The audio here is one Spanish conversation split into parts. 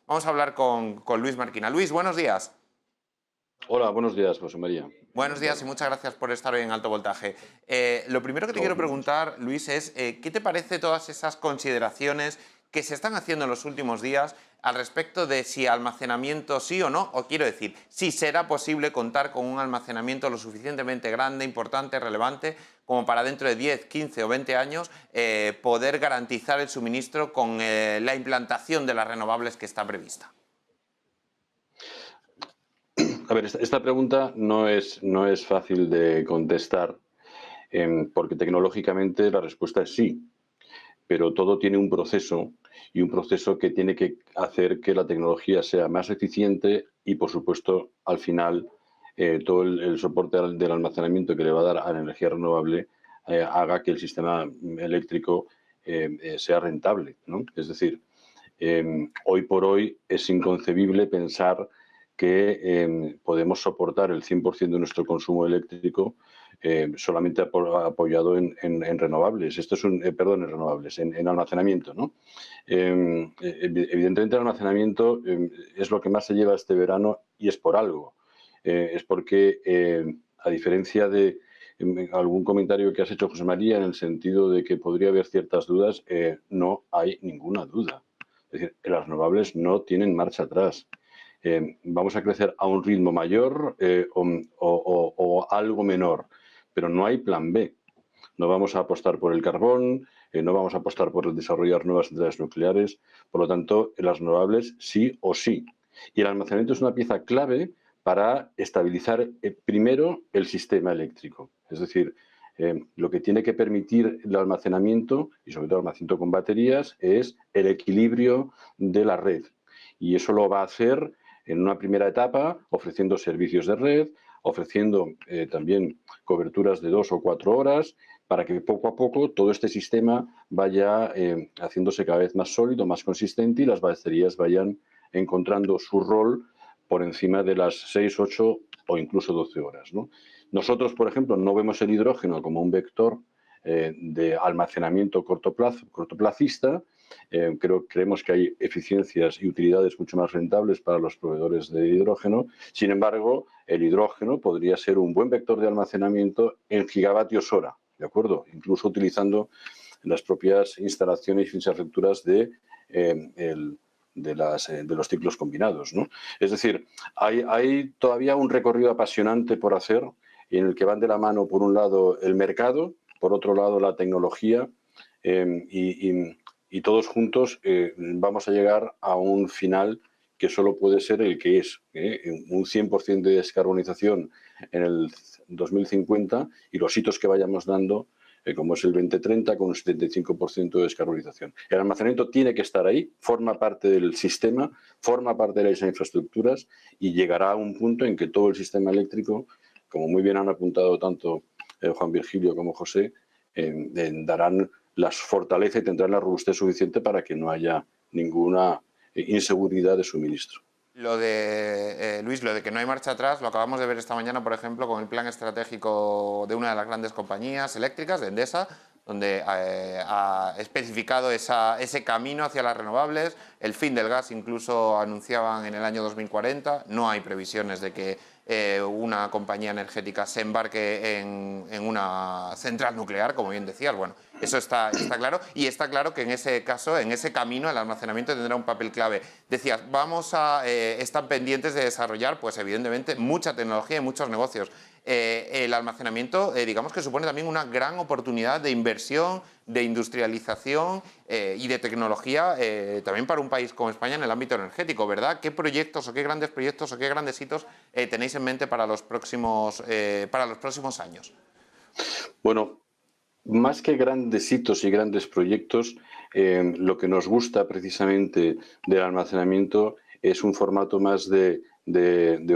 Vamos a hablar con Luis Marquina. Luis, buenos días. Hola, buenos días, José María. Buenos días y Encantado. muchas gracias por estar hoy en Alto Voltaje. Lo primero que te A quiero vosotros. preguntar, Luis, es ¿qué te parece todas esas consideraciones que se están haciendo en los últimos días al respecto de si almacenamiento sí o no? O quiero decir, si será posible contar con un almacenamiento lo suficientemente grande, importante, relevante, como para dentro de 10, 15 o 20 años poder garantizar el suministro con la implantación de las renovables que está prevista. A ver, esta pregunta no es fácil de contestar, porque tecnológicamente la respuesta es sí, pero todo tiene un proceso y un proceso que tiene que hacer que la tecnología sea más eficiente y, por supuesto, al final, todo el soporte del almacenamiento que le va a dar a la energía renovable haga que el sistema eléctrico sea rentable, ¿no? Es decir, hoy por hoy es inconcebible pensar que podemos soportar el 100% de nuestro consumo eléctrico solamente apoyado en renovables. Esto es perdón, en renovables, en almacenamiento, ¿no? Evidentemente el almacenamiento es lo que más se lleva este verano y es por algo. Es porque, a diferencia de algún comentario que has hecho, José María, en el sentido de que podría haber ciertas dudas, no hay ninguna duda. Es decir, las renovables no tienen marcha atrás. Vamos a crecer a un ritmo mayor o algo menor, pero no hay plan B. No vamos a apostar por el carbón, no vamos a apostar por el desarrollar nuevas centrales nucleares. Por lo tanto, las renovables sí o sí. Y el almacenamiento es una pieza clave para estabilizar primero el sistema eléctrico. Es decir, lo que tiene que permitir el almacenamiento, y sobre todo el almacenamiento con baterías, es el equilibrio de la red. Y eso lo va a hacer en una primera etapa ofreciendo servicios de red, ofreciendo también coberturas de 2 o 4 horas, para que poco a poco todo este sistema vaya haciéndose cada vez más sólido, más consistente y las baterías vayan encontrando su rol por encima de las 6, 8 o incluso 12 horas, ¿no? Nosotros, por ejemplo, no vemos el hidrógeno como un vector de almacenamiento cortoplacista. Creemos que hay eficiencias y utilidades mucho más rentables para los proveedores de hidrógeno. Sin embargo, el hidrógeno podría ser un buen vector de almacenamiento en gigavatios hora, ¿de acuerdo? Incluso utilizando las propias instalaciones y infraestructuras de los ciclos combinados, ¿no? Es decir, hay todavía un recorrido apasionante por hacer en el que van de la mano, por un lado, el mercado, por otro lado, la tecnología, y todos juntos vamos a llegar a un final que solo puede ser el que es, un 100% de descarbonización en el 2050 y los hitos que vayamos dando, como es el 2030, con un 75% de descarbonización. El almacenamiento tiene que estar ahí, forma parte del sistema, forma parte de las infraestructuras y llegará a un punto en que todo el sistema eléctrico, como muy bien han apuntado tanto Juan Virgilio como José, darán la fortaleza y tendrán la robustez suficiente para que no haya ninguna inseguridad de suministro. Luis, lo de que no hay marcha atrás, lo acabamos de ver esta mañana, por ejemplo, con el plan estratégico de una de las grandes compañías eléctricas, de Endesa, donde ha especificado ese camino hacia las renovables. El fin del gas incluso anunciaban en el año 2040. No hay previsiones de que una compañía energética se embarque en una central nuclear, como bien decías. Bueno, eso está claro. Y está claro que en ese caso, en ese camino, el almacenamiento tendrá un papel clave. Decías, están pendientes de desarrollar, pues evidentemente, mucha tecnología y muchos negocios. El almacenamiento, digamos que supone también una gran oportunidad de inversión, de industrialización y de tecnología también para un país como España en el ámbito energético, ¿verdad? ¿Qué proyectos o qué grandes hitos tenéis en mente para los próximos años? Bueno, más que grandes hitos y grandes proyectos, lo que nos gusta precisamente del almacenamiento es un formato más de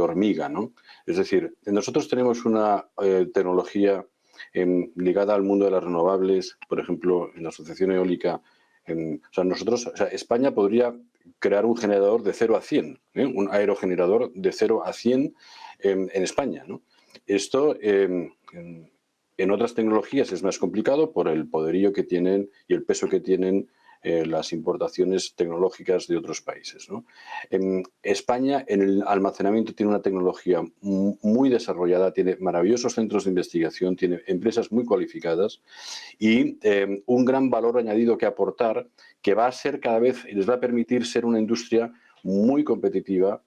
hormiga, ¿no? Es decir, nosotros tenemos una tecnología ligada al mundo de las renovables, por ejemplo, en la Asociación Eólica. España podría crear un generador de 0 a 100, un aerogenerador de 0 a 100 en España, ¿no? Esto en otras tecnologías es más complicado por el poderío que tienen y el peso que tienen las importaciones tecnológicas de otros países, ¿no? En España, en el almacenamiento, tiene una tecnología muy desarrollada, tiene maravillosos centros de investigación, tiene empresas muy cualificadas y un gran valor añadido que aportar, que va a ser cada vez y les va a permitir ser una industria muy competitiva,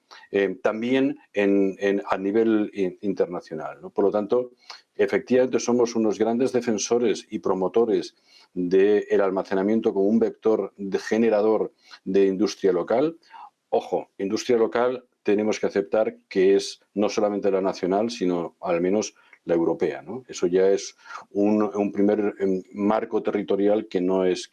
también a nivel internacional, ¿no? Por lo tanto, efectivamente somos unos grandes defensores y promotores del almacenamiento como un vector generador de industria local. Ojo, industria local tenemos que aceptar que es no solamente la nacional, sino al menos la europea, ¿no? Eso ya es un primer marco territorial que no es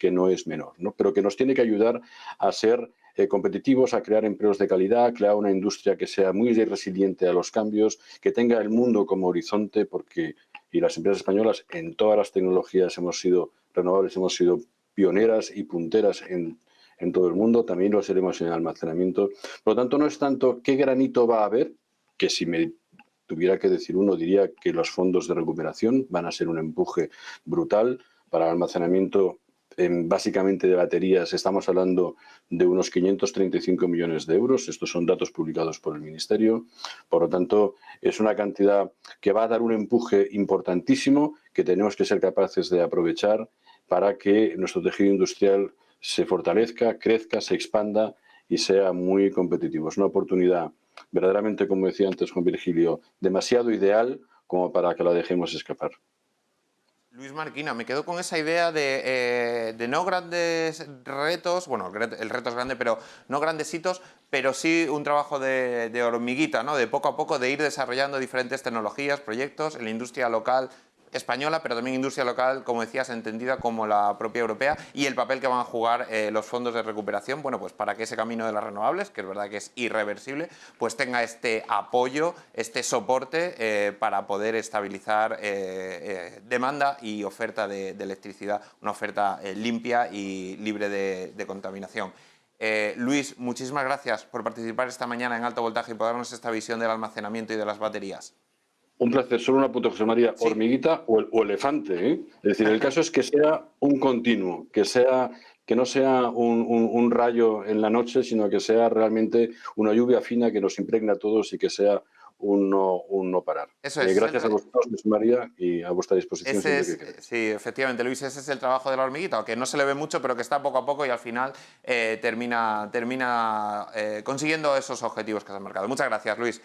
menor, ¿no? Pero que nos tiene que ayudar a ser competitivos, a crear empleos de calidad, a crear una industria que sea muy resiliente a los cambios, que tenga el mundo como horizonte, porque y las empresas españolas en todas las tecnologías renovables, hemos sido pioneras y punteras en todo el mundo, también lo seremos en el almacenamiento. Por lo tanto, no es tanto qué granito va a haber, que si me tuviera que decir uno, diría que los fondos de recuperación van a ser un empuje brutal para el almacenamiento. Básicamente de baterías estamos hablando de unos 535 millones de euros. Estos son datos publicados por el Ministerio. Por lo tanto, es una cantidad que va a dar un empuje importantísimo que tenemos que ser capaces de aprovechar para que nuestro tejido industrial se fortalezca, crezca, se expanda y sea muy competitivo. Es una oportunidad verdaderamente, como decía antes Juan Virgilio, demasiado ideal como para que la dejemos escapar. Luis Marquina, me quedo con esa idea de no grandes retos, bueno, el reto es grande, pero no grandes hitos, pero sí un trabajo de hormiguita, ¿no? De poco a poco, de ir desarrollando diferentes tecnologías, proyectos en la industria local española, pero también industria local, como decías, entendida como la propia europea, y el papel que van a jugar los fondos de recuperación, bueno, pues para que ese camino de las renovables, que es verdad que es irreversible, pues tenga este apoyo, este soporte para poder estabilizar demanda y oferta de electricidad, una oferta limpia y libre de contaminación. Luis, muchísimas gracias por participar esta mañana en Alto Voltaje y por darnos esta visión del almacenamiento y de las baterías. Un placer. Solo un apunte, José María. Sí. Hormiguita o elefante, ¿eh? Es decir, el caso es que sea un continuo, que no sea un rayo en la noche, sino que sea realmente una lluvia fina que nos impregna a todos y que sea un no parar. Eso es. Gracias a vosotros, José María, y a vuestra disposición siempre que queráis. Sí, efectivamente, Luis, ese es el trabajo de la hormiguita, aunque no se le ve mucho, pero que está poco a poco y al final termina consiguiendo esos objetivos que se han marcado. Muchas gracias, Luis.